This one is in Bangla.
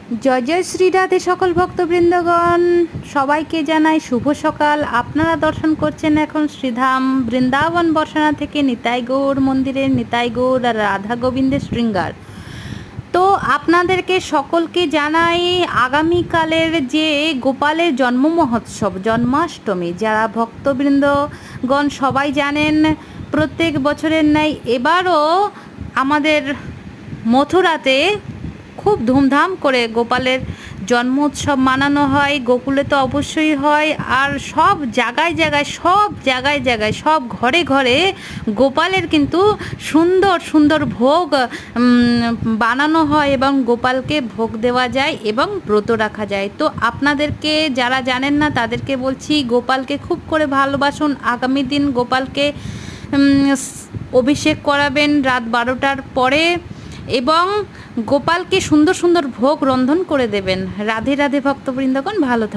জয় জয় শ্রী রাধে সকল ভক্তবৃন্দগণ, সবাইকে জানাই শুভ সকাল। আপনারা দর্শন করছেন এখন শ্রীধাম বৃন্দাবন বর্ষনা থেকে নিতাই গৌর মন্দিরের নিতাই গৌর আর রাধা গোবিন্দের শৃঙ্গার। তো আপনাদেরকে সকলকে জানাই আগামীকালের যে গোপালের জন্ম মহোৎসব জন্মাষ্টমী, যারা ভক্তবৃন্দগণ সবাই জানেন প্রত্যেক বছরের ন্যায় এবারও আমাদের মথুরাতে খুব ধুমধাম করে গোপালের জন্ম উৎসব মানানো হয়। গোকুলে তো অবশ্যই হয়, আর সব জায়গায় সব ঘরে ঘরে গোপালের কিন্তু সুন্দর সুন্দর ভোগ বানানো হয় এবং গোপালকে ভোগ দেওয়া যায় এবং ব্রত রাখা যায়। তো আপনাদেরকে যারা জানেন না তাদেরকে বলছি, গোপালকে খুব করে ভালোবাসুন। আগামী দিন গোপালকে অভিষেক করাবেন রাত 12টার পরে এবং গোপালকে সুন্দর সুন্দর ভোগ রন্ধন করে দেবেন। রাধে রাধে ভক্তবৃন্দগণ, ভালো থাকুন।